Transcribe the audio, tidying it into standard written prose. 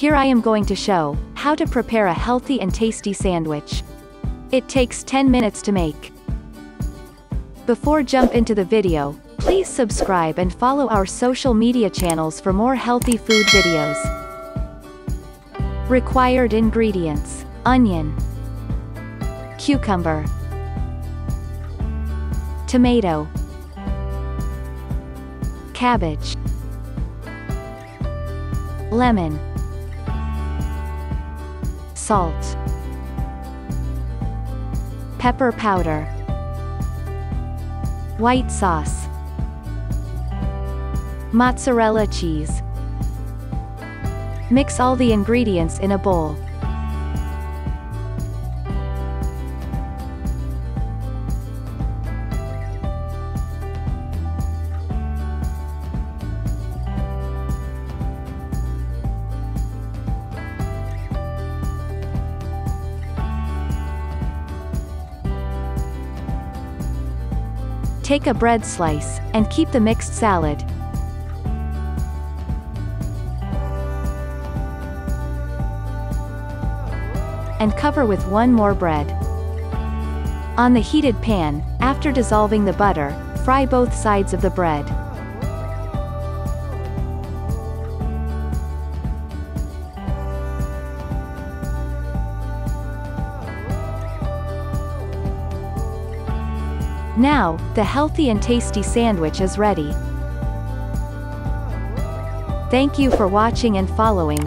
Here I am going to show how to prepare a healthy and tasty sandwich. It takes 10 minutes to make. Before jump into the video, please subscribe and follow our social media channels for more healthy food videos. Required ingredients: onion, cucumber, tomato, cabbage, lemon, salt, pepper powder, white sauce, mozzarella cheese. Mix all the ingredients in a bowl. Take a bread slice, and keep the mixed salad. And cover with one more bread. On the heated pan, after dissolving the butter, fry both sides of the bread. Now, the healthy and tasty sandwich is ready. Thank you for watching and following.